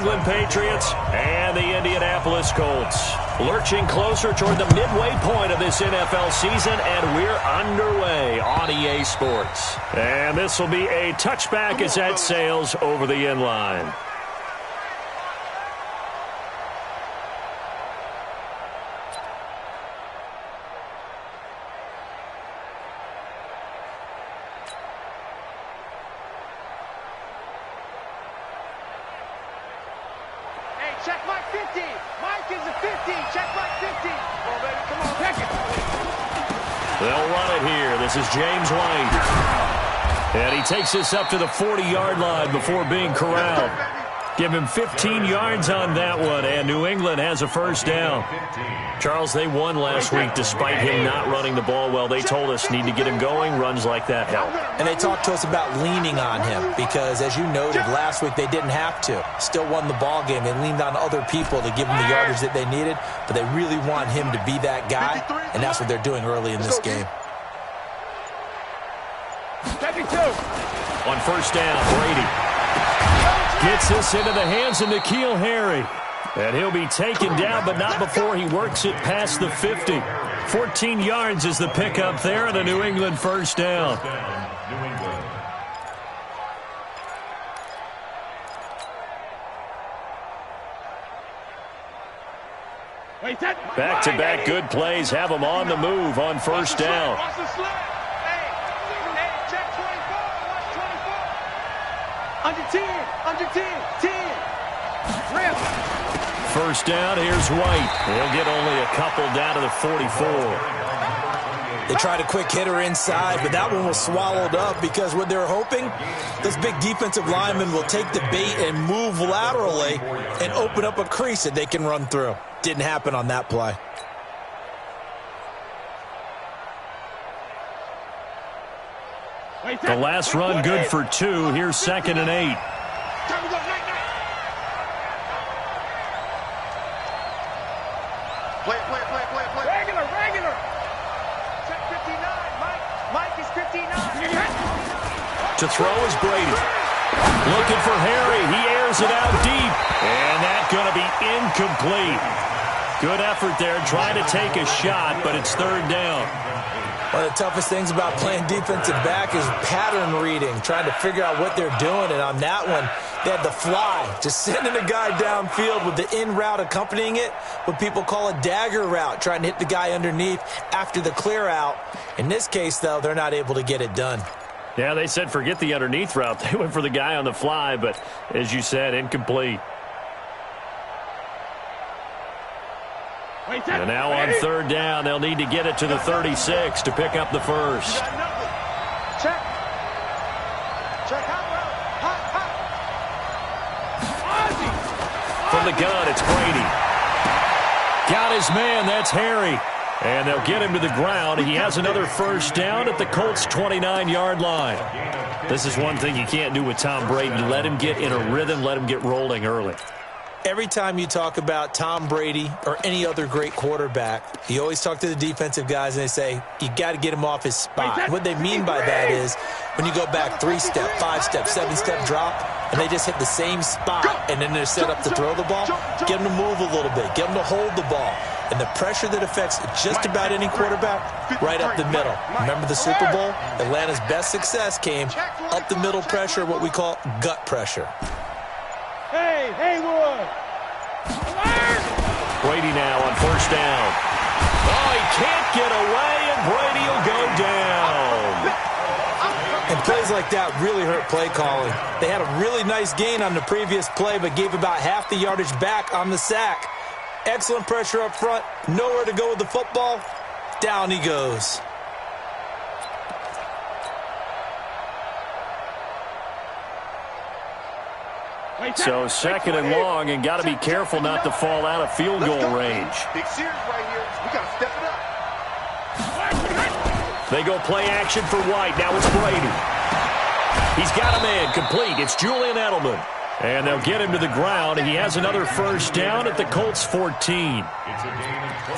England Patriots and the Indianapolis Colts. Lurching closer toward the midway point of this NFL season, and we're underway on EA Sports. And this will be a touchback as that sails over the end line. Check Mike 50. Mike is a 50. Check Mike 50. Oh, baby, come on, check it. They'll run it here. This is James White. And he takes this up to the 40-yard line before being corralled. Give him 15 yards on that one, and New England has a first down. Charles, they won last week despite him not running the ball well. They told us need to get him going. Runs like that help. And they talked to us about leaning on him because, as you noted, last week they didn't have to. Still won the ball game. They leaned on other people to give them the yardage that they needed, but they really want him to be that guy, and that's what they're doing early in this game. 52. On first down, Brady gets this into the hands of N'Keal Harry. And he'll be taken down, but not before he works it past the 50. 14 yards is the pickup there on a New England first down. Back-to-back good plays have them on the move on first down. Under 10, under 10, 10. Rip. First down, here's White. He'll get only a couple down to the 44. They tried a quick hitter inside, but that one was swallowed up because what they're hoping, those big defensive linemen will take the bait and move laterally and open up a crease that they can run through. Didn't happen on that play. The last run good for 2. Here's 2nd and 8. Play. Regular. Check 59. Mike is 59. To throw is Brady. Looking for Harry. He airs it out deep. And that's going to be incomplete. Good effort there trying to take a shot, but it's third down. One of the toughest things about playing defensive back is pattern reading, trying to figure out what they're doing. And on that one, they had the fly, just sending a guy downfield with the in route accompanying it, what people call a dagger route, trying to hit the guy underneath after the clear out. In this case, though, they're not able to get it done. Yeah, they said forget the underneath route. They went for the guy on the fly, but as you said, incomplete. And now on third down, they'll need to get it to the 36 to pick up the first. Check. From the gun, it's Brady. Got his man, that's Harry. And they'll get him to the ground. He has another first down at the Colts' 29-yard line. This is one thing you can't do with Tom Brady. Let him get in a rhythm, let him get rolling early. Every time you talk about Tom Brady or any other great quarterback, you always talk to the defensive guys and they say, you got to get him off his spot. What they mean by that is when you go back 3-step, 5-step, 7-step drop, and they just hit the same spot, and then they're set up to throw the ball, get them to move a little bit, get them to hold the ball. And the pressure that affects just about any quarterback, right up the middle. Remember the Super Bowl? Atlanta's best success came up the middle pressure, what we call gut pressure. Hey, Haywood. Brady now on first down. Oh, he can't get away, and Brady will go down. And plays like that really hurt play calling. They had a really nice gain on the previous play, but gave about half the yardage back on the sack. Excellent pressure up front. Nowhere to go with the football. Down he goes. So 2nd and long, and got to be careful not to fall out of field goal range. Big series right here. We got to step it up. They go play action for White. Now it's Brady. He's got a man complete. It's Julian Edelman. And they'll get him to the ground. He has another first down at the Colts 14.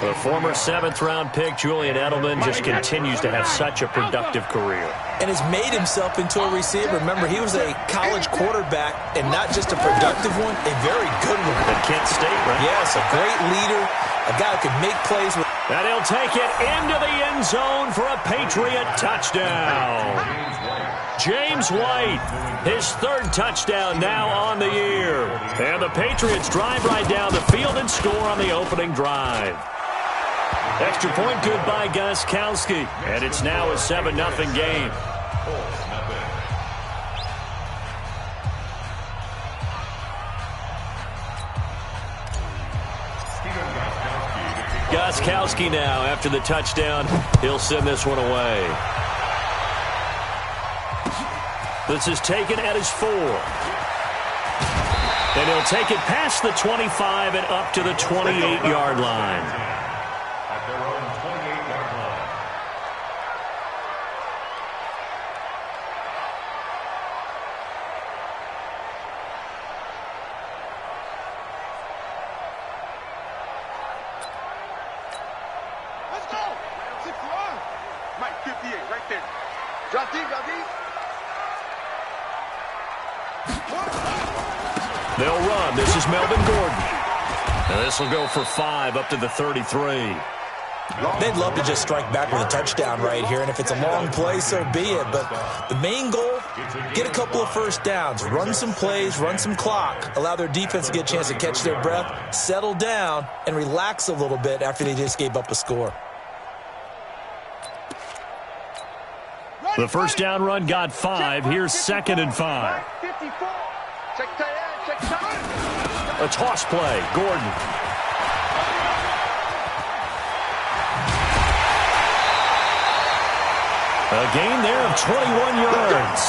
The former 7th-round pick, Julian Edelman, just continues to have such a productive career. And has made himself into a receiver. Remember, he was a college quarterback, and not just a productive one, a very good one. At Kent State, right? Yes, a great leader, a guy who can make plays. And he'll take it into the end zone for a Patriot touchdown. James White, his 3rd touchdown now on the year. And the Patriots drive right down the field and score on the opening drive. Extra point good by Gostkowski. And it's now a 7-0 game. Gostkowski now after the touchdown. He'll send this one away. This is taken at his 4. And he'll take it past the 25 and up to the 28-yard line. At their own 28-yard line. Let's go. 61. Mike 58 right there. Drop deep, drop deep. They'll run. This is Melvin Gordon. And this will go for 5 up to the 33. They'd love to just strike back with a touchdown right here, and if it's a long play, so be it. But the main goal, get a couple of first downs, run some plays, run some clock, allow their defense to get a chance to catch their breath, settle down, and relax a little bit after they just gave up a score. The first down run got 5. Here's 2nd and 5. 54. Check tight end, check tight end. A toss play. Gordon. A gain there of 21 yards.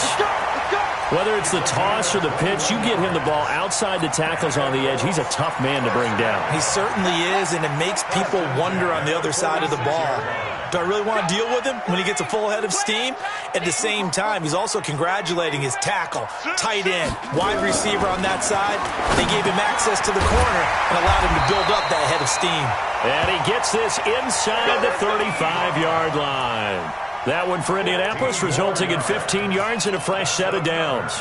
Whether it's the toss or the pitch, you get him the ball outside the tackles on the edge. He's a tough man to bring down. He certainly is, and it makes people wonder on the other side of the ball. Do I really want to deal with him when he gets a full head of steam? At the same time, he's also congratulating his tackle, tight end, wide receiver on that side. They gave him access to the corner and allowed him to build up that head of steam. And he gets this inside the 35-yard line. That one for Indianapolis, resulting in 15 yards and a fresh set of downs.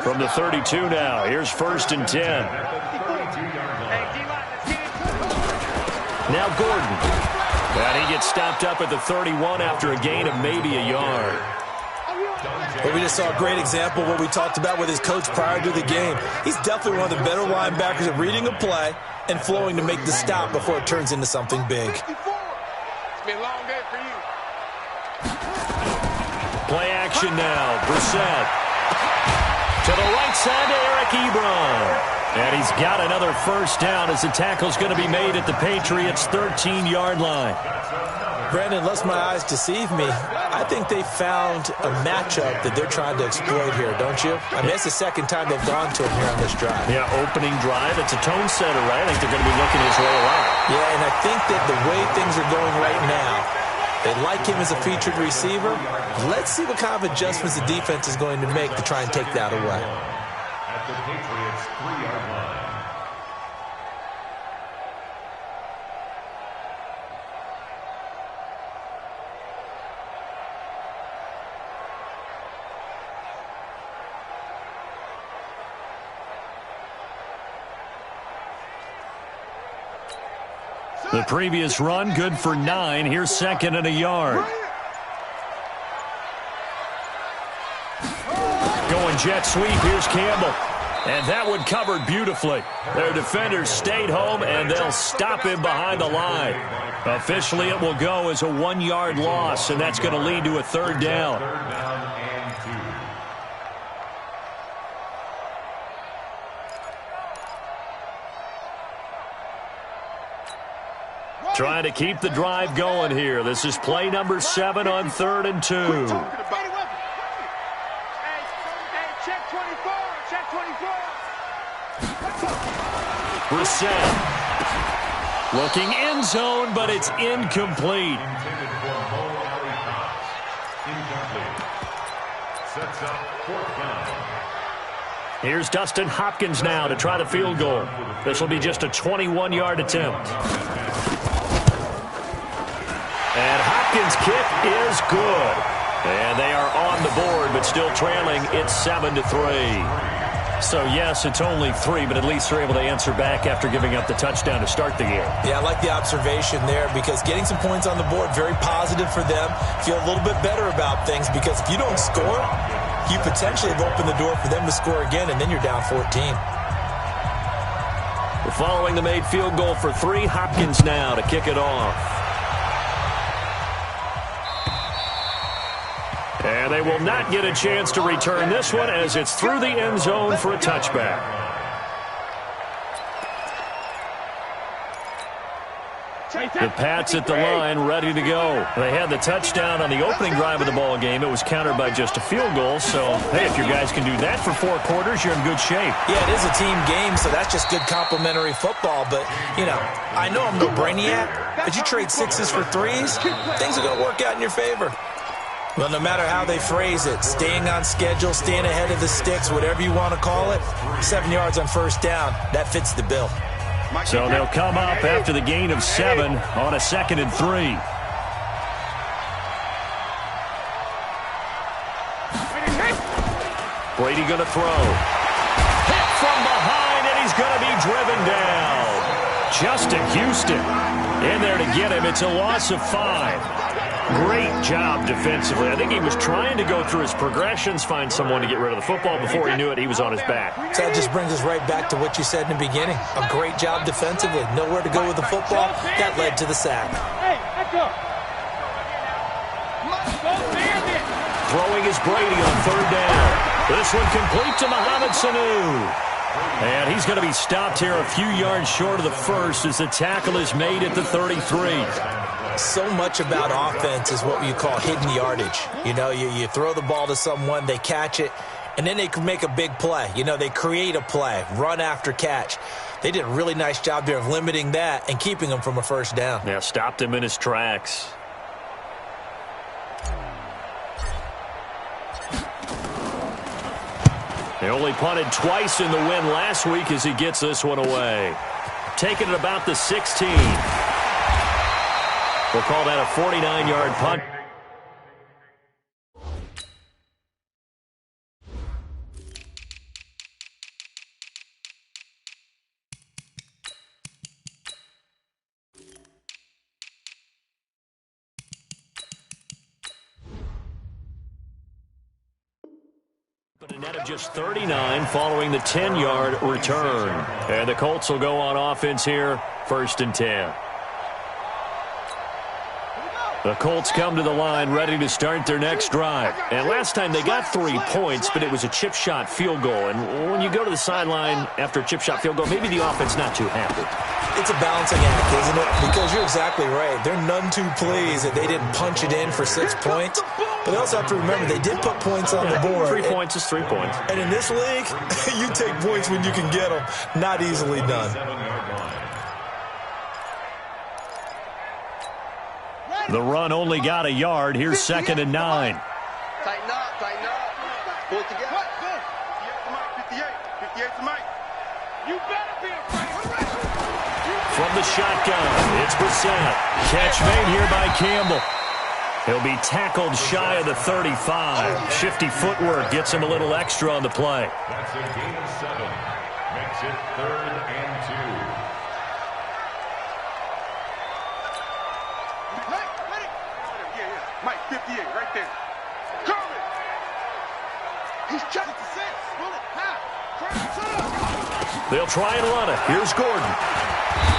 From the 32 now, here's 1st and 10. Now Gordon. And he gets stopped up at the 31 after a gain of maybe a yard. Well, we just saw a great example of what we talked about with his coach prior to the game. He's definitely one of the better linebackers at reading a play and flowing to make the stop before it turns into something big. It's been a long day for you. Play action now. Brissett. To the right side to Eric Ebron. And he's got another first down as the tackle's going to be made at the Patriots' 13-yard line. Brandon, unless my eyes deceive me, I think they found a matchup that they're trying to exploit here, don't you? I mean, it's the second time they've gone to him here on this drive. Yeah, opening drive. It's a tone setter, right? I think they're going to be looking his way a lot. Yeah, and I think that the way things are going right now, they like him as a featured receiver. Let's see what kind of adjustments the defense is going to make to try and take that away. At the Patriots' 3-yard line. The previous run, good for 9. Here's 2nd and a yard. Going jet sweep. Here's Campbell. And that one covered beautifully. Their defenders stayed home, and they'll stop him behind the line. Officially, it will go as a 1-yard loss, and that's going to lead to a 3rd down. Trying to keep the drive going here. This is play number 7 on 3rd and 2. Hey, check 24. Check 24. Brissett. Looking end zone, but it's incomplete. Sets up 4th down. Here's Dustin Hopkins now to try the field goal. This will be just a 21-yard attempt. And Hopkins' kick is good. And they are on the board, but still trailing. It's 7-3. So, yes, it's only 3, but at least they're able to answer back after giving up the touchdown to start the game. Yeah, I like the observation there because getting some points on the board, very positive for them. Feel a little bit better about things because if you don't score, you potentially have opened the door for them to score again, and then you're down 14. Following the made field goal for 3, Hopkins now to kick it off. And they will not get a chance to return this one as it's through the end zone for a touchback. The Pats at the line, ready to go. They had the touchdown on the opening drive of the ball game. It was countered by just a field goal. So, hey, if your guys can do that for 4 quarters, you're in good shape. Yeah, it is a team game, so that's just good complimentary football. But, you know, I know I'm no brainiac, but you trade 6s for 3s, things are going to work out in your favor. Well, no matter how they phrase it, staying on schedule, staying ahead of the sticks, whatever you want to call it, 7 yards on first down, that fits the bill. So they'll come up after the gain of 7 on a 2nd and 3. Brady going to throw. Hit from behind, and he's going to be driven down. Justin Houston in there to get him. It's a loss of 5. Great job defensively. I think he was trying to go through his progressions, find someone to get rid of the football. Before he knew it, he was on his back. So that just brings us right back to what you said in the beginning. A great job defensively. Nowhere to go with the football. That led to the sack. Throwing is Brady on 3rd down. This one complete to Mohamed Sanu. And he's going to be stopped here a few yards short of the first as the tackle is made at the 33. So much about offense is what you call hidden yardage. You know, you throw the ball to someone, they catch it, and then they can make a big play. You know, they create a play, run after catch. They did a really nice job there of limiting that and keeping him from a first down. Yeah, stopped him in his tracks. They only punted twice in the win last week as he gets this one away. Taking it about the 16. We'll call that a 49-yard punt. But a net of just 39 following the 10-yard return. And the Colts will go on offense here, 1st and 10. The Colts come to the line ready to start their next drive. And last time they got 3 points, but it was a chip shot field goal. And when you go to the sideline after a chip shot field goal, maybe the offense not too happy. It's a balancing act, isn't it? Because you're exactly right. They're none too pleased that they didn't punch it in for 6 points. But they also have to remember they did put points on the board. 3 points is 3 points. And in this league, you take points when you can get them. Not easily done. The run only got a yard. Here's 2nd and 9. Tighten up, tighten up. Pull it together. 58 to Mike. You better be afraid. From the shotgun, it's Brissett. Catch made here by Campbell. He'll be tackled shy of the 35. Shifty footwork gets him a little extra on the play. That's a gain of 7. Makes it 3rd and 2. Mike, 58, right there. Coming. He's checking to 6. Bullet, half. They'll try and run it. Here's Gordon.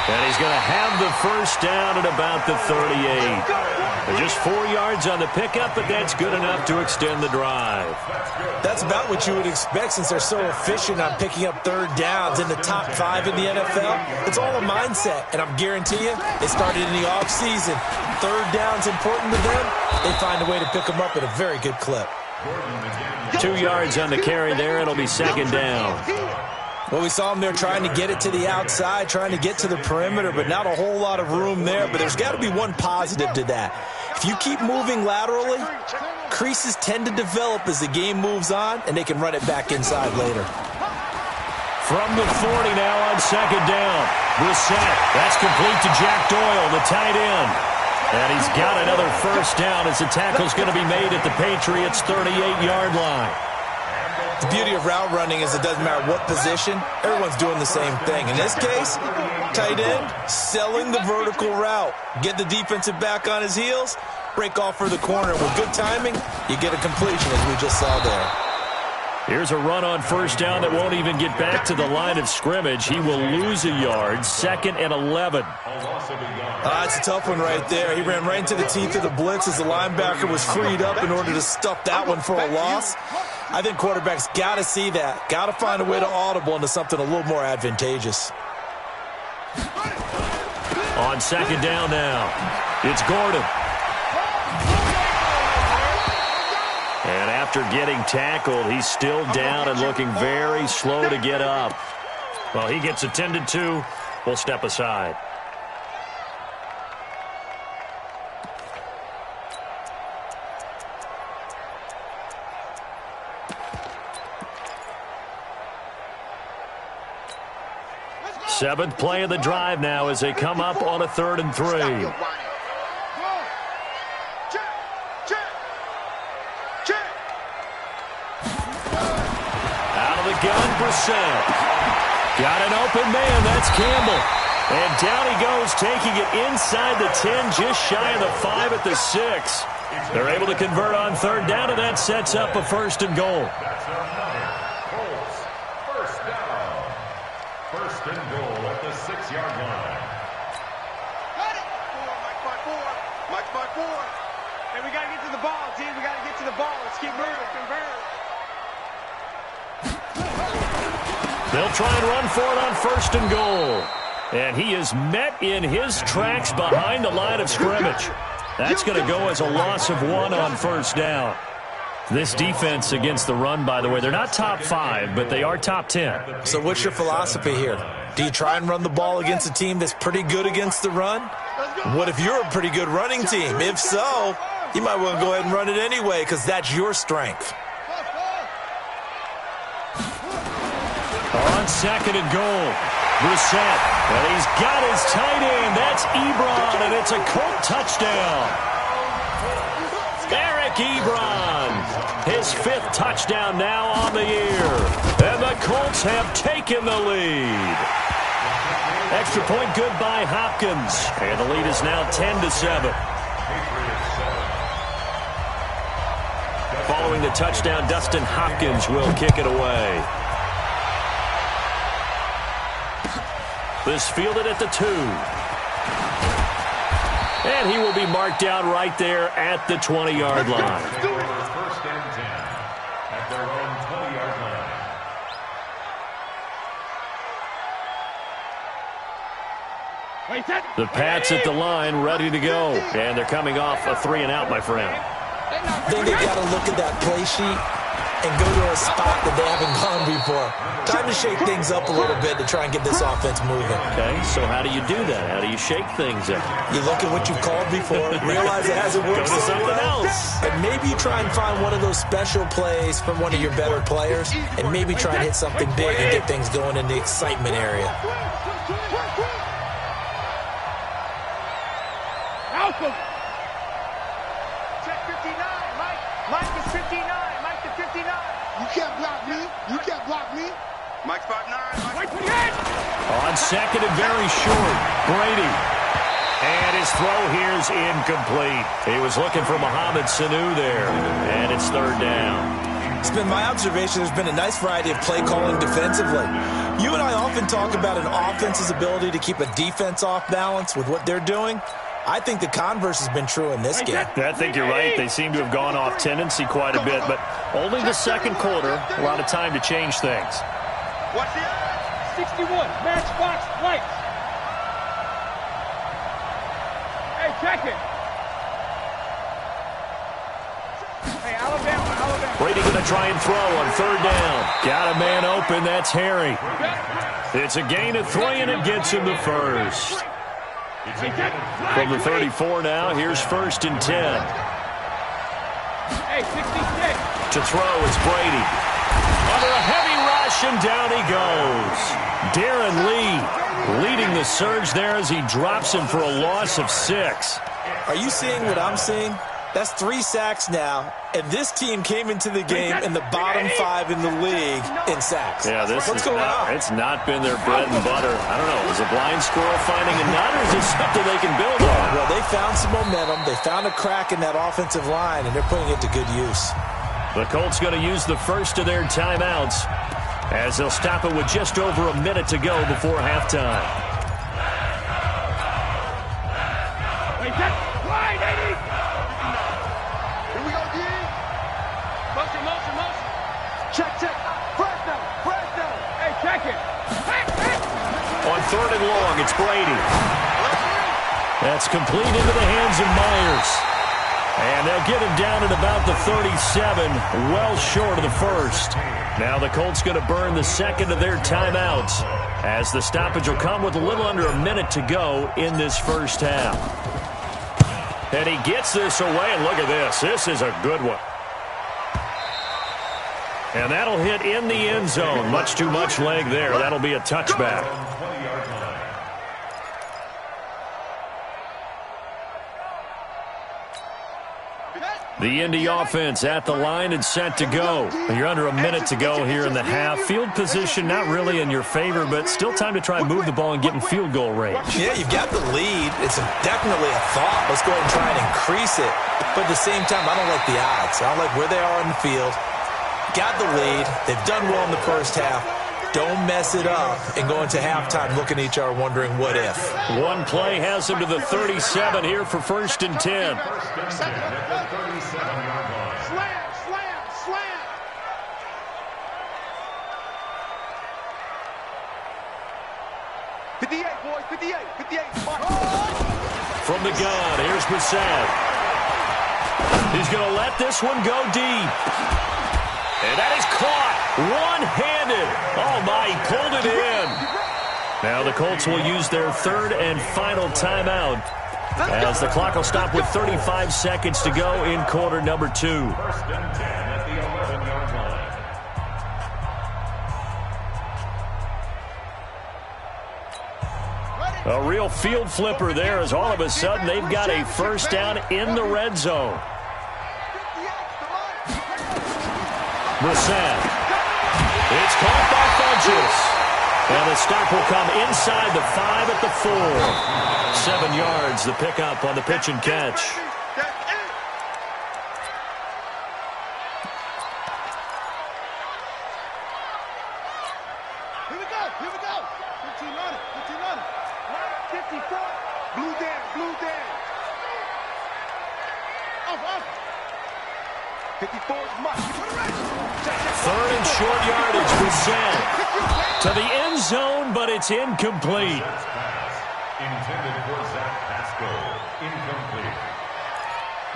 And he's going to have the first down at about the 38. Just 4 yards on the pickup, but that's good enough to extend the drive. That's about what you would expect since they're so efficient on picking up 3rd downs in the top 5 in the NFL. It's all a mindset, and I'm guarantee you, it started in the offseason. 3rd down's important to them. They find a way to pick them up at a very good clip. 2 yards on the carry there. It'll be 2nd down. Well, we saw them there trying to get it to the outside, trying to get to the perimeter, but not a whole lot of room there. But there's got to be one positive to that. If you keep moving laterally, creases tend to develop as the game moves on, and they can run it back inside later. from the 40 now on second down. Brissett, that's complete to Jack Doyle, the tight end. And he's got another first down as the tackle's going to be made at the Patriots' 38-yard line. The beauty of route running is it doesn't matter what position, everyone's doing the same thing. In this case, tight end, selling the vertical route. Get the defensive back on his heels, break off for the corner. With good timing, you get a completion, as we just saw there. Here's a run on first down that won't even get back to the line of scrimmage. He will lose a yard, 2nd and 11. It's a tough one right there. He ran right into the teeth of the blitz as the linebacker was freed up in order to stuff that one for a loss. I think quarterbacks got to see that. Got to find a way to audible into something a little more advantageous. On second down now, it's Gordon. And after getting tackled, he's still down and looking very slow to get up. Well, he gets attended to. We'll step aside. Seventh play of the drive now as they come up on a 3rd and 3. Out of the gun, Brissett. Got an open man, that's Campbell. And down he goes, taking it inside the 10, just shy of the 5 at the 6. They're able to convert on 3rd down, and that sets up a 1st and goal. Colts, first down. 1st and goal at the 6-yard line. Got it. Mike's by 4. Hey, we got to get to the ball, team. We got to get to the ball. Let's keep moving. Convert. They'll try and run for it on 1st and goal. And he is met in his tracks behind the line of scrimmage. That's going to go as a loss of 1 on 1st down. This defense against the run, by the way, they're not top 5, but they are top 10. So what's your philosophy here? Do you try and run the ball against a team that's pretty good against the run? What if you're a pretty good running team? If so, you might want to go ahead and run it anyway because that's your strength. On 2nd and goal, Brissett, and he's got his tight end. That's Ebron, and it's a Colt touchdown. Eric Ebron, his 5th touchdown now on the year. And the Colts have taken the lead. Extra point good by Hopkins. And the lead is now 10-7. Following the touchdown, Dustin Hopkins will kick it away. This fielded at the 2. And he will be marked down right there at the 20-yard line. 1st and 10 at their own 20-yard line. The Pats at the line, ready to go. And they're coming off a 3-and-out, my friend. I think they've got to look at that play sheet and go to a spot that they haven't gone before. Time to shake things up a little bit to try and get this offense moving. Okay, so how do you do that? How do you shake things up? You look at what you've called before, realize it hasn't worked Go to so something well, else. and maybe you try and find one of those special plays from one of your better players, and maybe try and hit something big and get things going in the excitement area. Check 59. Mike is 59. Mike to 59. You can't block me. You can't block me. Mike's 5'9". Mike 28. On 2nd and very short, Brady. And his throw here's incomplete. He was looking for Mohamed Sanu there. And it's 3rd down. It's been my observation there's been a nice variety of play calling defensively. You and I often talk about an offense's ability to keep a defense off balance with what they're doing. I think the converse has been true in this game. I think you're right. They seem to have gone off tendency quite a bit, but only the 2nd quarter, a lot of time to change things. What's the odds? 61. Matchbox White. Hey, check it. Hey, Alabama. Brady going to try and throw on 3rd down. Got a man open. That's Harry. It's a gain of 3, and it gets him the 1st. From the 34 now, here's 1st and 10. Hey, 66. To throw, it's Brady. under a heavy rush, and down he goes. Darren Lee leading the surge there as he drops him for a loss of 6. Are you seeing what I'm seeing? That's 3 sacks now, and this team came into the game in the bottom 5 in the league in sacks. Yeah, What's going on? It's not been their bread and butter. I don't know. Is a blind squirrel finding a nut, or is it something they can build on? Well, they found some momentum. They found a crack in that offensive line, and they're putting it to good use. The Colts going to use the first of their timeouts as they'll stop it with just over a minute to go before halftime. Wait, that's wide, Eddie! Here we go, D. Motion. Check. Fresno. Hey, check it. Hey. On 3rd and long, it's Brady. That's complete into the hands of Myers. And they'll get him down at about the 37, well short of the first. Now the Colts going to burn the second of their timeouts as the stoppage will come with a little under a minute to go in this first half. And he gets this away, and look at this. This is a good one. And that'll hit in the end zone. Much too much leg there. That'll be a touchback. The Indy offense at the line and set to go. You're under a minute to go here in the half. Field position not really in your favor, but still time to try and move the ball and get in field goal range. Yeah, you've got the lead. It's definitely a thought. Let's go ahead and try and increase it. But at the same time, I don't like the odds. I don't like where they are on the field. Got the lead. They've done well in the first half. Don't mess it up and go into halftime looking at each other wondering what if. One play has him to the 37 here for 1st and 10. Slam. 58, boys, 58. From the gun, here's Brissett. He's going to let this one go deep. And that is caught one-handed. Oh, my, he pulled it in. Now the Colts will use their 3rd and final timeout as the clock will stop with 35 seconds to go in quarter number 2. 1st and 10 at the 11-yard line. A real field flipper there as all of a sudden they've got a first down in the red zone. Brissett. It's caught by Funchess. And the stop will come inside the 5 at the 4. 7 yards, the pickup on the pitch and catch. Here we go. 15 on it. Right, 54. Blue down. Off. 54 is much. 3rd and short yardage, Brissett to the end zone, but it's incomplete. Pass intended for Zach Pascal. Incomplete.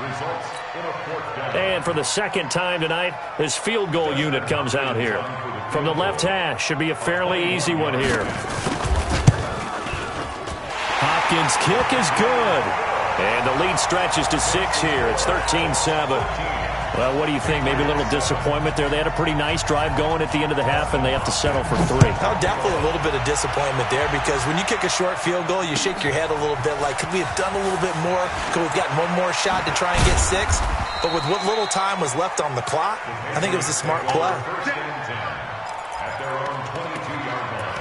Results in a 4th down. And for the second time tonight, his field goal unit comes out here. From the left hash, should be a fairly easy one here. Hopkins' kick is good. And the lead stretches to 6 here. It's 13-7. Well, what do you think? Maybe a little disappointment there. They had a pretty nice drive going at the end of the half, and they have to settle for 3. Oh, definitely a little bit of disappointment there because when you kick a short field goal, you shake your head a little bit like, could we have done a little bit more? Could we have gotten one more shot to try and get 6? But with what little time was left on the clock, I think it was a smart play. 1st and 10 at their own 22-yard line.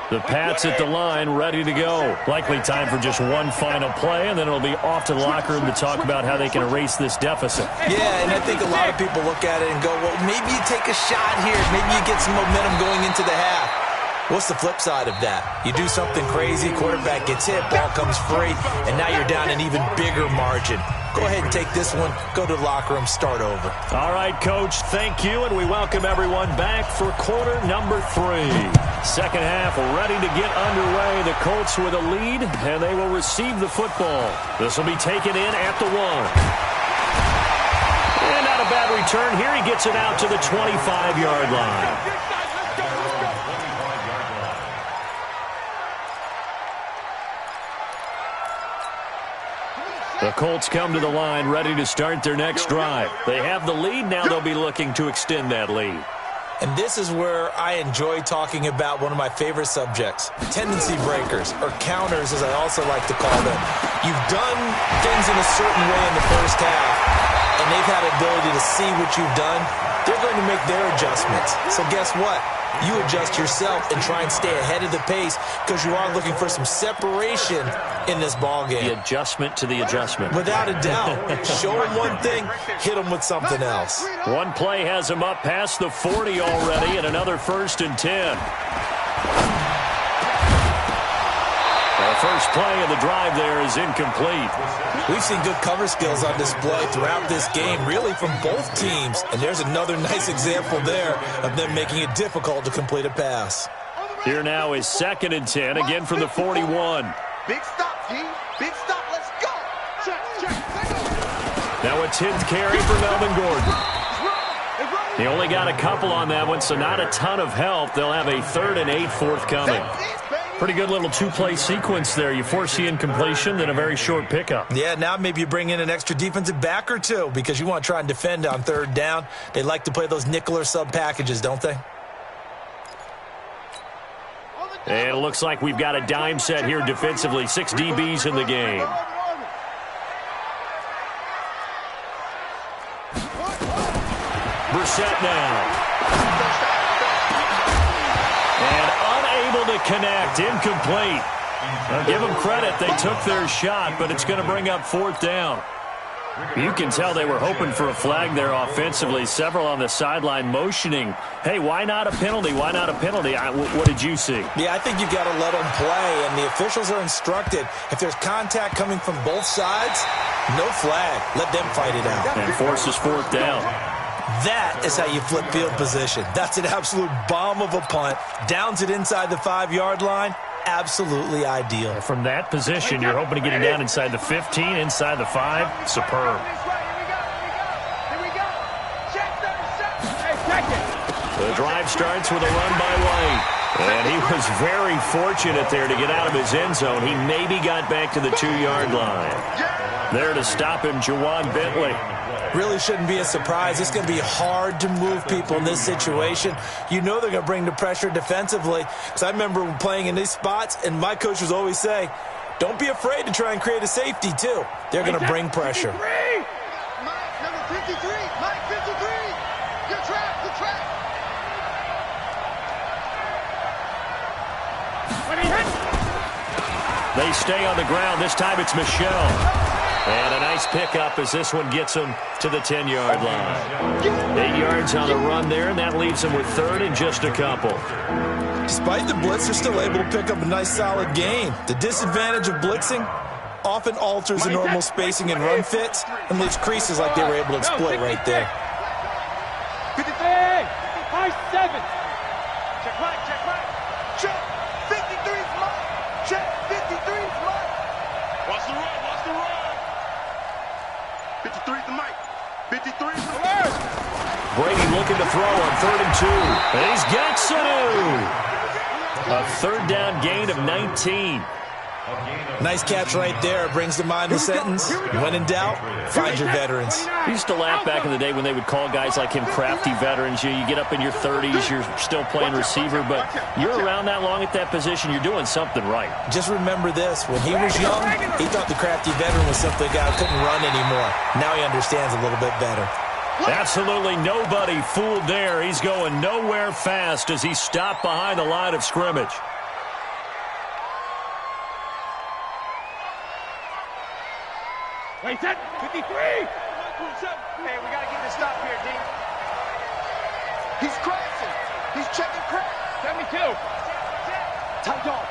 The Pats at the line, ready to go. Likely time for just one final play, and then it'll be off to the locker room to talk about how they can erase this deficit. Yeah, and I think a lot of people look at it and go, well, maybe you take a shot here. Maybe you get some momentum going into the half. What's the flip side of that? You do something crazy, quarterback gets hit, ball comes free, and now you're down an even bigger margin. Go ahead and take this one, go to the locker room, start over. All right, Coach, thank you, and we welcome everyone back for quarter number 3. Second half ready to get underway. The Colts with a lead, and they will receive the football. This will be taken in at the 1. And not a bad return here. He gets it out to the 25-yard line. The Colts come to the line ready to start their next drive. They have the lead. Now they'll be looking to extend that lead. And this is where I enjoy talking about one of my favorite subjects, tendency breakers, or counters as I also like to call them. You've done things in a certain way in the first half, and they've had the ability to see what you've done. They're going to make their adjustments. So guess what? You adjust yourself and try and stay ahead of the pace because you are looking for some separation in this ballgame. The adjustment to the adjustment. Without a doubt. Show them one thing, hit them with something else. One play has them up past the 40 already, and another 1st and 10. The first play of the drive there is incomplete. We've seen good cover skills on display throughout this game, really from both teams. And there's another nice example there of them making it difficult to complete a pass. Here now is 2nd and 10, again from the 41. Big stop, G. Big stop. Let's go. Check. Now a 10th carry for Melvin Gordon. He only got a couple on that one, so not a ton of help. They'll have a 3rd and 8 forthcoming. Pretty good little 2-play sequence there. You force the incompletion, then a very short pickup. Yeah, now maybe you bring in an extra defensive back or two because you want to try and defend on 3rd down. They like to play those nickel or sub packages, don't they? And it looks like we've got a dime set here defensively. 6 DBs in the game. Brissett now. And unable to connect. Incomplete. Now give them credit. They took their shot, but it's going to bring up 4th down. You can tell they were hoping for a flag there offensively. Several on the sideline motioning, hey, why not a penalty? Why not a penalty? What did you see? Yeah, I think you've got to let them play, and the officials are instructed. If there's contact coming from both sides, no flag. Let them fight it out. And forces 4th down. That is how you flip field position. That's an absolute bomb of a punt. Downs it inside the 5-yard line. Absolutely ideal. From that position, you're hoping to get it down inside the 15, inside the 5. Superb. The drive starts with a run by White. And he was very fortunate there to get out of his end zone. He maybe got back to the 2-yard line. There to stop him, Jawan Bentley. Really shouldn't be a surprise. It's going to be hard to move people in this situation. You know they're going to bring the pressure defensively. Because I remember playing in these spots, and my coach would always say, don't be afraid to try and create a safety, too. They're going to bring pressure. Mike, number 53. Mike, 53. Good track. They stay on the ground. This time it's Michelle. And a nice pickup as this one gets them to the 10-yard line. 8 yards on the run there, and that leaves them with 3rd and just a couple. Despite the blitz, they're still able to pick up a nice, solid gain. The disadvantage of blitzing often alters the normal spacing and run fits and leaves creases like they were able to exploit right there. 53, high 7. Check right. Check. 53's Mike. Check. 53's Mike. Watch the run. 53's the Mike. 53's the Mike. Brady looking to throw on 3rd and 2. And he's got Sanu. A 3rd down gain of 19. Nice catch right there. Brings to mind the sentence, when in doubt, find your veterans. We used to laugh back in the day when they would call guys like him crafty veterans. You get up in your 30s, you're still playing receiver, but you're around that long at that position, you're doing something right. Just remember this. When he was young, he thought the crafty veteran was simply a guy who couldn't run anymore. Now he understands a little bit better. Absolutely nobody fooled there. He's going nowhere fast as he stopped behind the line of scrimmage. Wait, 53. Hey, we got to get this stop here, D. He's crashing. He's checking crash. 72. Tight dog.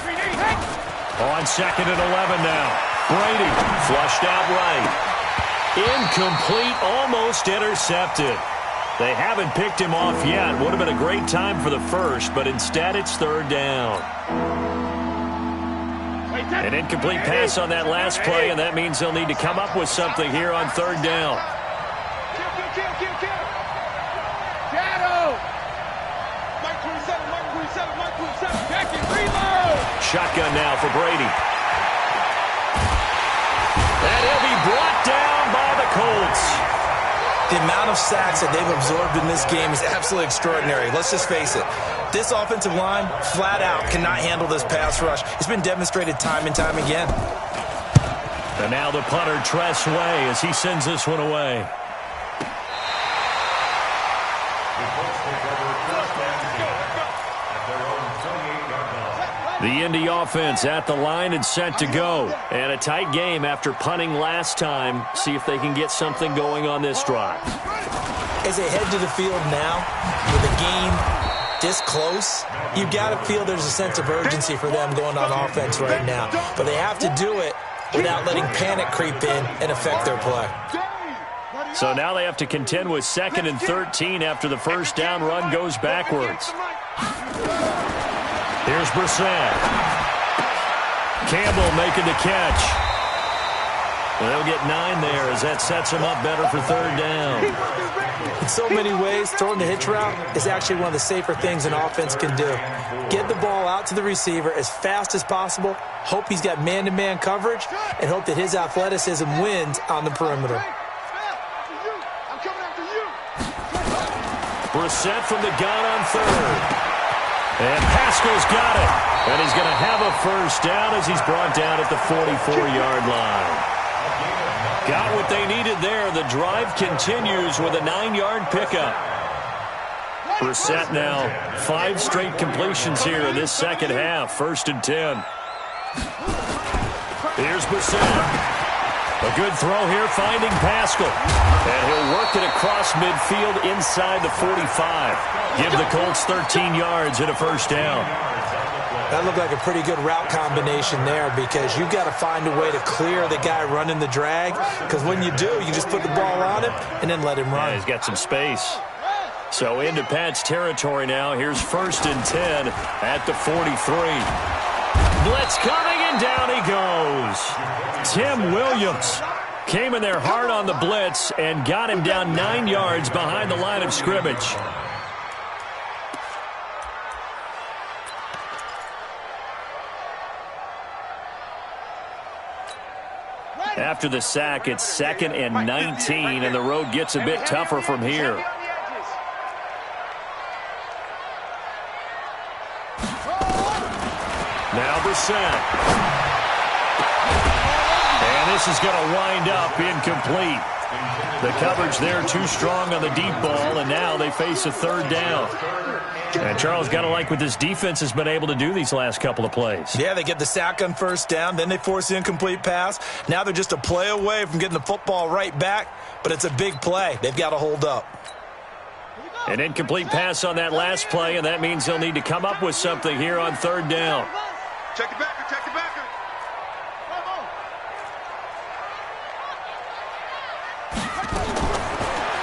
3D. On 2nd and 11 now. Brady flushed out right. Incomplete, almost intercepted. They haven't picked him off yet. Would have been a great time for the first, but instead it's 3rd down. An incomplete pass on that last play, and that means they'll need to come up with something here on 3rd down. Kill. Shadow. Mike 27. Back in reload. Shotgun now for Brady. And he'll be brought down by the Colts. The amount of sacks that they've absorbed in this game is absolutely extraordinary. Let's just face it. This offensive line, flat out, cannot handle this pass rush. It's been demonstrated time and time again. And now the punter, Tress Way, as he sends this one away. The Indy offense at the line and set to go. And a tight game after punting last time. See if they can get something going on this drive. As they head to the field now, with the game this close, you've got to feel there's a sense of urgency for them going on offense right now. But they have to do it without letting panic creep in and affect their play. So now they have to contend with 2nd and 13 after the first down run goes backwards. Here's Brissett. Campbell making the catch. Well, they'll get 9 there as that sets them up better for 3rd down. In so many ways, throwing the hitch route is actually one of the safer things an offense can do. Get the ball out to the receiver as fast as possible, hope he's got man-to-man coverage, and hope that his athleticism wins on the perimeter. Brissett from the gun on 3rd. And Pascal's got it. And he's going to have a first down as he's brought down at the 44-yard line. Got what they needed there. The drive continues with a 9-yard pickup. Brissett now 5 straight completions here in this second half. 1st and 10. Here's Brissett. A good throw here, finding Pascal. And he'll work it across midfield inside the 45. Give the Colts 13 yards and a first down. That looked like a pretty good route combination there because you've got to find a way to clear the guy running the drag. Because when you do, you just put the ball on him and then let him run. Yeah, he's got some space. So into Pat's territory now. Here's 1st and 10 at the 43. Blitz coming, and down he goes. Tim Williams came in there hard on the blitz and got him down 9 yards behind the line of scrimmage. After the sack, it's 2nd and 19, and the road gets a bit tougher from here. Now Brissett. And this is going to wind up incomplete. The coverage there too strong on the deep ball, and now they face a 3rd down. And Charles, got to like what this defense has been able to do these last couple of plays. Yeah, they get the sack on 1st down, then they force the incomplete pass. Now they're just a play away from getting the football right back, but it's a big play. They've got to hold up. An incomplete pass on that last play, and that means they'll need to come up with something here on 3rd down. Check it back, check it back.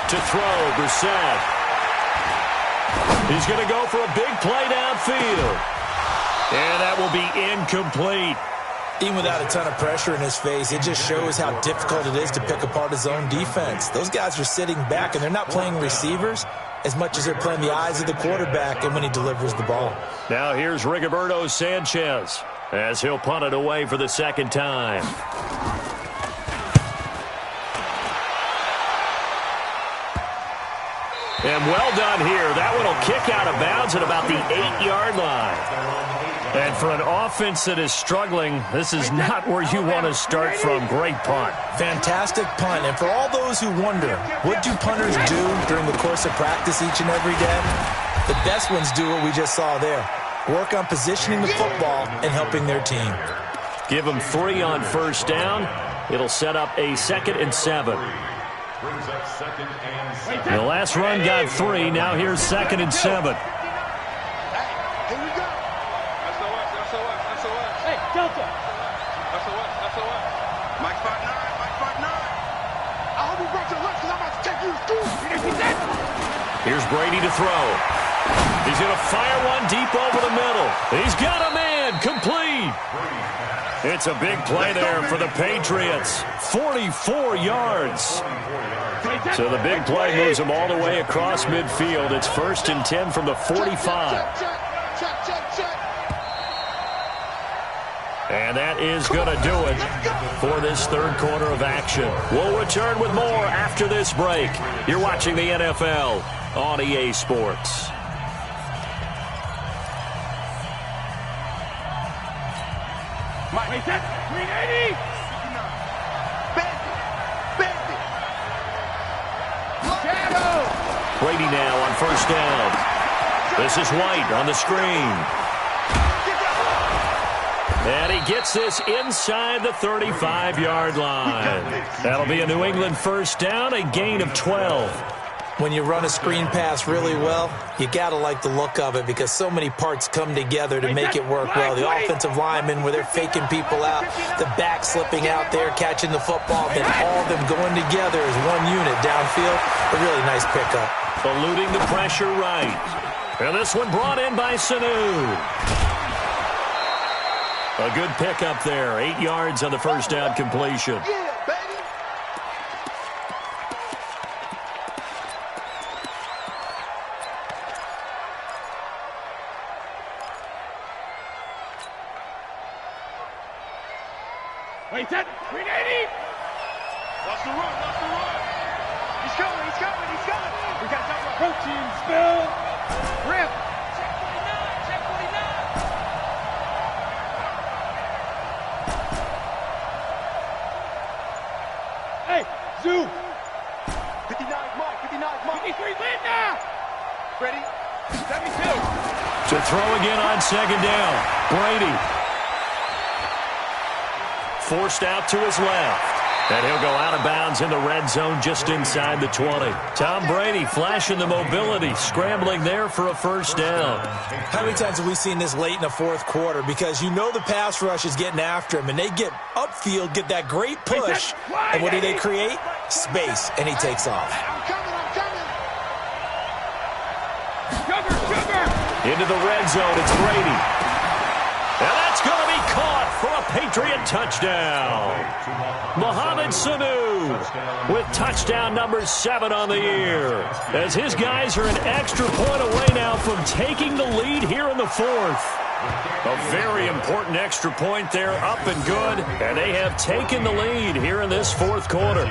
To throw, Brissett. He's going to go for a big play downfield. And that will be incomplete. Even without a ton of pressure in his face, it just shows how difficult it is to pick apart his own defense. Those guys are sitting back, and they're not playing receivers as much as they're playing the eyes of the quarterback and when he delivers the ball. Now here's Rigoberto Sanchez as he'll punt it away for the 2nd time. And well done here. That one will kick out of bounds at about the 8-yard line. And for an offense that is struggling, this is not where you want to start from. Great punt. Fantastic punt. And for all those who wonder, what do punters do during the course of practice each and every day? The best ones do what we just saw there. Work on positioning the football and helping their team. Give them 3 on 1st down. It'll set up a 2nd and 7. The last run got 3. Now here's 2nd and 7. Here's Brady to throw. He's going to fire one deep over the middle. He's got a man. Complete. It's a big play there for the Patriots. 44 yards. So the big play moves them all the way across midfield. It's 1st and 10 from the 45. And that is going to do it for this third quarter of action. We'll return with more after this break. You're watching the NFL on EA Sports. Mike, set, 380. Shadow. Brady now on first down. This is White on the screen. And he gets this inside the 35-yard line. That'll be a New England first down, a gain of 12. When you run a screen pass really well, you got to like the look of it because so many parts come together to make it work well. The offensive linemen, where they're faking people out, the back slipping out there, catching the football, then all of them going together as one unit downfield. A really nice pickup. Eluding the pressure right. And this one brought in by Sanu. A good pickup there. 8 yards on the first down completion. Yeah, baby. Wait, set, 380. Watch the run, watch the run. He's coming, he's coming, he's coming. We got to talk about protein spill. Rip. Check 49, check 49. Hey, Zoo. 59 Mike, 59 Mike. 53 Linda. Ready? 72. To throw again on second down. Brady. Forced out to his left. And he'll go out of bounds in the red zone just inside the 20. Tom Brady flashing the mobility, scrambling there for a first down. How many times have we seen this late in the fourth quarter? Because you know the pass rush is getting after him, and they get upfield, get that great push, and what do they create? Space, and he takes off. I'm coming, I'm coming. Sugar. Into the red zone, it's Brady. And that's going to be caught for a Patriot touchdown. Mohamed Sanu with touchdown number 7 on the year. As his guys are an extra point away now from taking the lead here in the fourth. A very important extra point there, up and good. And they have taken the lead here in this fourth quarter.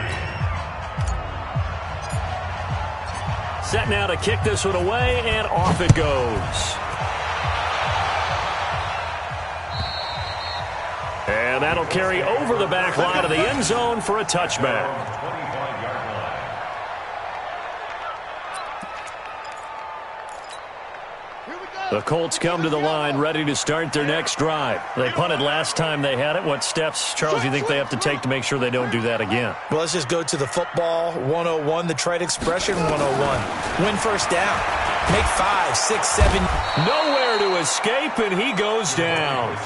Set now to kick this one away, and off it goes. And that'll carry over the back line of the end zone for a touchback. The Colts come to the line ready to start their next drive. They punted last time they had it. What steps, Charles, do you think they have to take to make sure they don't do that again? Well, let's just go to the football 101, the trade expression 101. Win first down. Make 5, 6, 7. Nowhere to escape, and he goes down.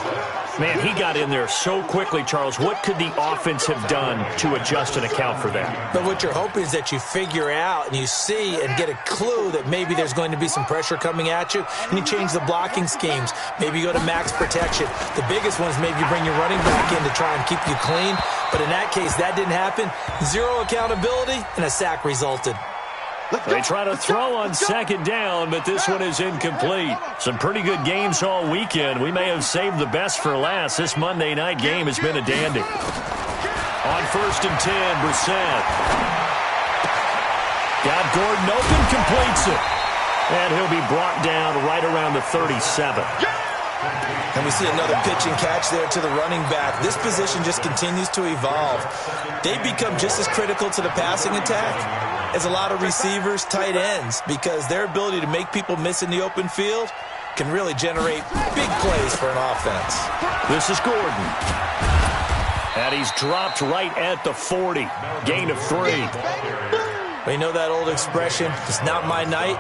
Man, he got in there so quickly, Charles. What could the offense have done to adjust and account for that? But what you're hoping is that you figure out and you see and get a clue that maybe there's going to be some pressure coming at you, and you change the blocking schemes. Maybe you go to max protection. The biggest one is maybe you bring your running back in to try and keep you clean. But in that case, that didn't happen. Zero accountability, and a sack resulted. They try to throw on second down, but this one is incomplete. Some pretty good games all weekend. We may have saved the best for last. This Monday night game has been a dandy. On 1st and 10, Brissett. Got Gordon open, completes it. And he'll be brought down right around the 37. And we see another pitch and catch there to the running back. This position just continues to evolve. They become just as critical to the passing attack as a lot of receivers, tight ends, because their ability to make people miss in the open field can really generate big plays for an offense. This is Gordon. And he's dropped right at the 40. Gain of 3. We know that old expression, it's not my night.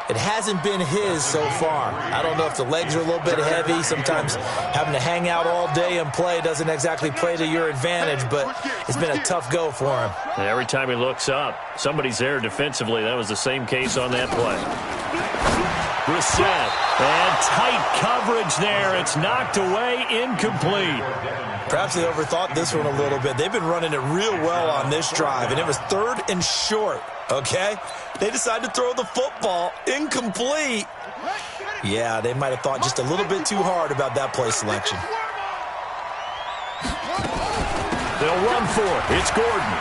It hasn't been his so far. I don't know if the legs are a little bit heavy. Sometimes having to hang out all day and play doesn't exactly play to your advantage, but it's been a tough go for him. And every time he looks up, somebody's there defensively. That was the same case on that play. Brissett, and tight coverage there. It's knocked away, incomplete. Perhaps they overthought this one a little bit. They've been running it real well on this drive, and it was 3rd and short, okay? They decided to throw the football, incomplete. Yeah, they might have thought just a little bit too hard about that play selection. They'll run for it. It's Gordon.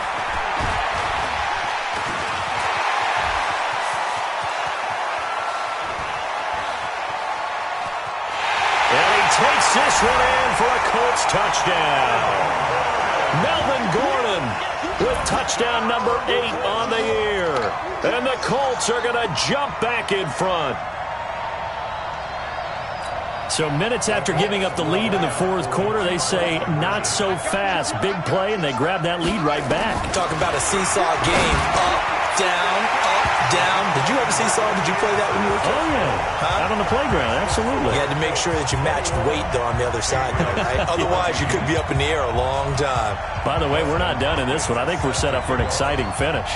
And he takes this one in for a Colts touchdown. Melvin Gordon with touchdown number 8 on the year. And the Colts are going to jump back in front. So minutes after giving up the lead in the fourth quarter, they say not so fast. Big play, and they grab that lead right back. Talk about a seesaw game. Up, down, up, down. Did you ever seesaw? Did you play that when you were a kid? Oh, yeah. Out on the playground, absolutely. You had to make sure that you matched weight, though, on the other side, though, right? Otherwise, you could be up in the air a long time. By the way, we're not done in this one. I think we're set up for an exciting finish.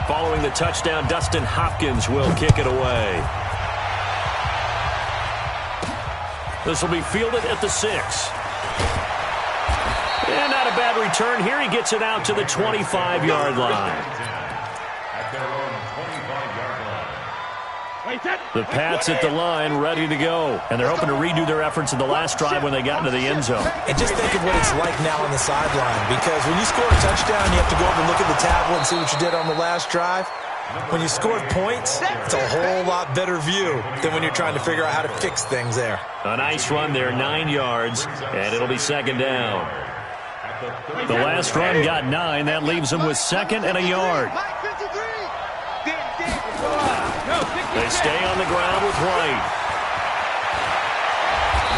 Following the touchdown, Dustin Hopkins will kick it away. This will be fielded at the 6. And not a bad return here. He gets it out to the 25-yard line. At their own 25-yard line. The Pats at the line, ready to go. And they're hoping to redo their efforts in the last drive when they got into the end zone. And just think of what it's like now on the sideline. Because when you score a touchdown, you have to go over and look at the tablet and see what you did on the last drive. When you scored points, it's a whole lot better view than when you're trying to figure out how to fix things there. A nice run there, 9 yards, and it'll be second down. The last run got 9. That leaves them with second and a yard. They stay on the ground with White.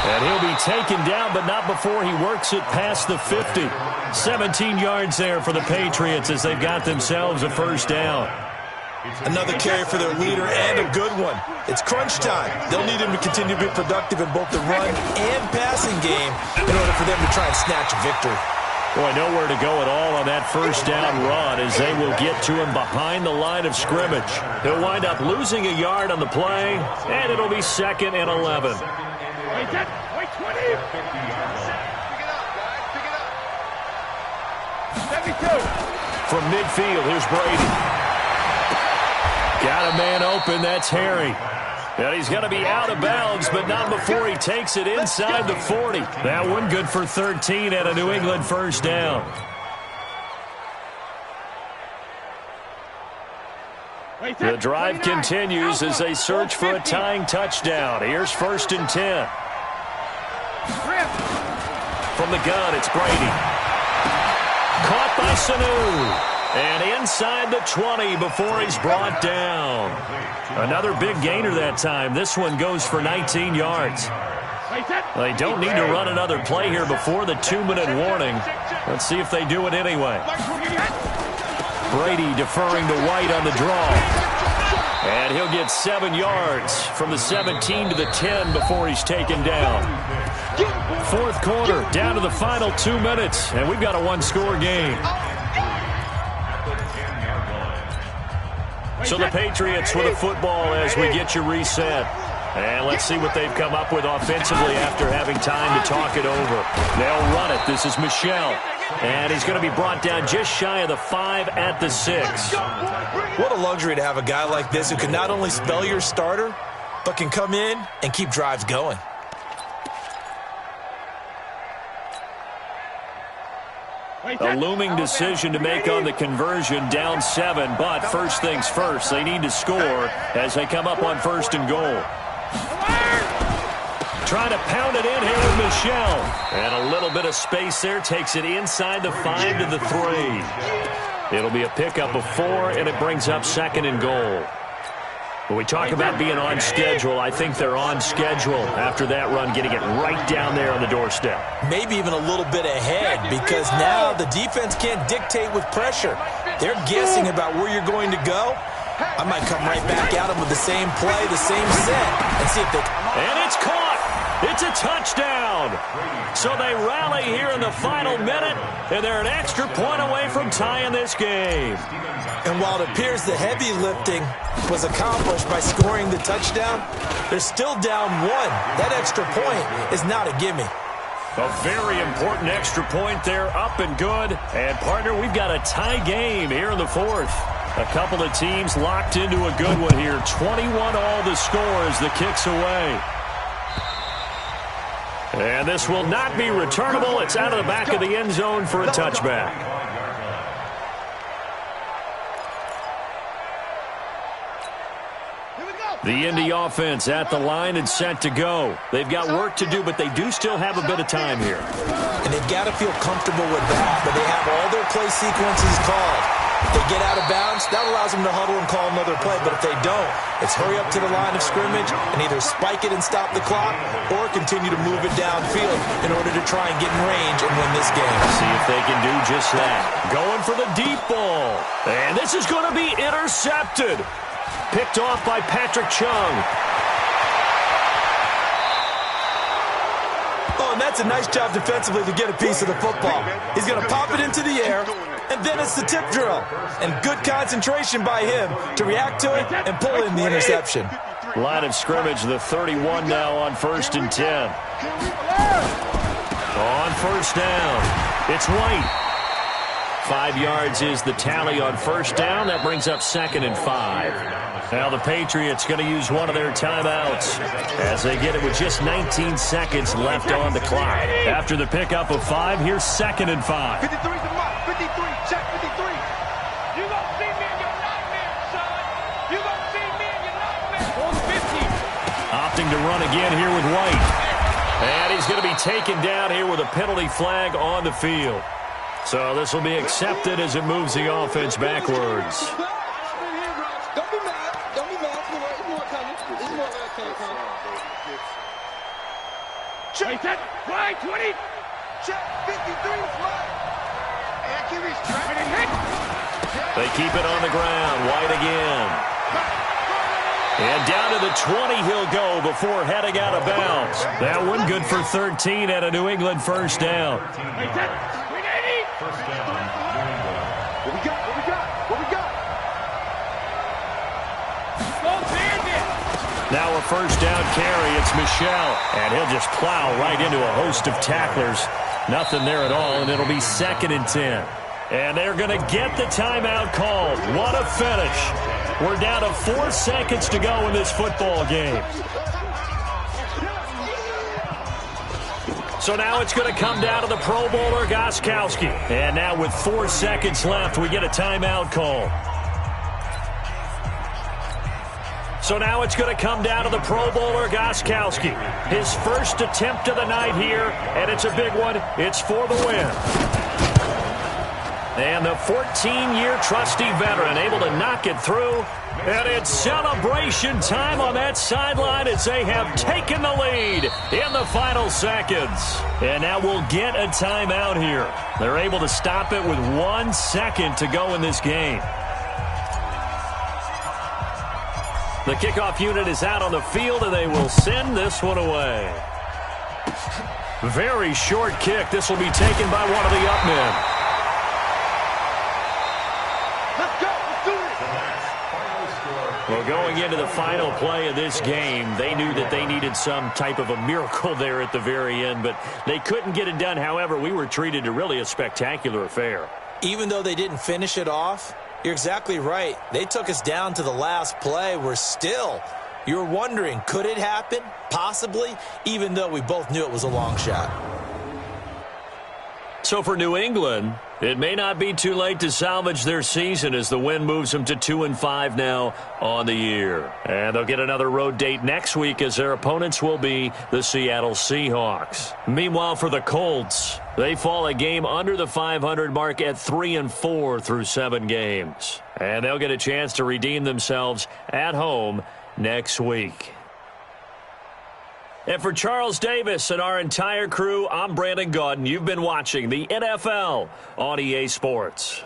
And he'll be taken down, but not before he works it past the 50. 17 yards there for the Patriots as they've got themselves a first down. Another carry for their leader, and a good one. It's crunch time. They'll need him to continue to be productive in both the run and passing game in order for them to try and snatch a victory. Boy, nowhere to go at all on that first down run as they will get to him behind the line of scrimmage. He'll wind up losing a yard on the play, and it'll be second and 11. Wait, 20. Pick it up. 72. From midfield, here's Brady. Got a man open, that's Harry. And he's going to be out of bounds, but not before he takes it inside the 40. That one good for 13 and a New England first down. The drive continues as they search for a tying touchdown. Here's first and 10. From the gun, it's Brady. Caught by Sanu. And inside the 20 before he's brought down. Another big gainer that time. This one goes for 19 yards. They don't need to run another play here before the 2-minute warning. Let's see if they do it anyway. Brady deferring to White on the draw. And he'll get 7 yards from the 17 to the 10 before he's taken down. Fourth quarter, down to the final 2 minutes, and we've got a one-score game. So the Patriots with a football as we get you reset. And let's see what they've come up with offensively after having time to talk it over. They'll run it. This is Michel. And he's going to be brought down just shy of the 5 at the 6. What a luxury to have a guy like this who can not only spell your starter, but can come in and keep drives going. A looming decision to make on the conversion, down 7, but first things first, they need to score as they come up on first and goal. Trying to pound it in here with Michel. And a little bit of space there, takes it inside the 5 to the 3. It'll be a pickup of 4, and it brings up second and goal. When we talk about being on schedule, I think they're on schedule after that run, getting it right down there on the doorstep. Maybe even a little bit ahead, because now the defense can't dictate with pressure. They're guessing about where you're going to go. I might come right back at them with the same play, the same set, and see if they... And it's caught! It's a touchdown! So they rally here in the final minute, and they're an extra point away from tying this game. And while it appears the heavy lifting was accomplished by scoring the touchdown, they're still down 1. That extra point is not a gimme. A very important extra point there, up and good. And, partner, we've got a tie game here in the fourth. A couple of teams locked into a good one here. 21 all the score as the kick's away. And this will not be returnable. It's out of the back of the end zone for a touchback. The Indy offense at the line and set to go. They've got work to do, but they do still have a bit of time here. And they've got to feel comfortable with that, but they have all their play sequences called. If they get out of bounds, that allows them to huddle and call another play, but if they don't, it's hurry up to the line of scrimmage and either spike it and stop the clock or continue to move it downfield in order to try and get in range and win this game. See if they can do just that. Going for the deep ball. And this is going to be intercepted. Picked off by Patrick Chung. Oh, and that's a nice job defensively to get a piece of the football. He's going to pop it into the air, and then it's the tip drill. And good concentration by him to react to it and pull in the interception. Line of scrimmage, the 31 now on 1st and 10. On first down, it's White. 5 yards is the tally on first down. That brings up 2nd and 5. Now the Patriots going to use one of their timeouts as they get it with just 19 seconds left on the clock. After the pickup of 5, here's 2nd and 5. 53's the mark. 53. Check 53. You gonna see me in your nightmare, son. You gonna see me in your nightmare. On 50. Opting to run again here with White. And he's going to be taken down here with a penalty flag on the field. So this will be accepted as it moves the offense backwards. Don't be mad. Don't be mad. It's more coming. It's more coming. Check that. Right, 20. Check 53 flag. And keep his track. They keep it on the ground. White again. And down to the 20 he'll go before heading out of bounds. That one good for 13 and a New England first down. First down, New England. What we got? What we got? What we got? Now a first down carry. It's Michelle. And he'll just plow right into a host of tacklers. Nothing there at all, and it'll be 2nd and 10. And they're going to get the timeout called. What a finish. We're down to 4 seconds to go in this football game. So now it's going to come down to the Pro Bowler, Gostkowski. And now with 4 seconds left, we get a timeout call. So now it's going to come down to the Pro Bowler, Gostkowski. His first attempt of the night here, and it's a big one. It's for the win. And the 14-year trusty veteran able to knock it through. And it's celebration time on that sideline as they have taken the lead in the final seconds. And now we'll get a timeout here. They're able to stop it with 1 second to go in this game. The kickoff unit is out on the field, and they will send this one away. Very short kick. This will be taken by one of the up men. Well, going into the final play of this game, they knew that they needed some type of a miracle there at the very end, but they couldn't get it done. However, we were treated to really a spectacular affair. Even though they didn't finish it off, you're exactly right. They took us down to the last play. We're still, you're wondering, could it happen? Possibly, even though we both knew it was a long shot. So for New England, it may not be too late to salvage their season as the win moves them to 2-5 now on the year. And they'll get another road date next week as their opponents will be the Seattle Seahawks. Meanwhile, for the Colts, they fall a game under the 500 mark at 3-4 through 7 games. And they'll get a chance to redeem themselves at home next week. And for Charles Davis and our entire crew, I'm Brandon Gaudin. You've been watching the NFL on EA Sports.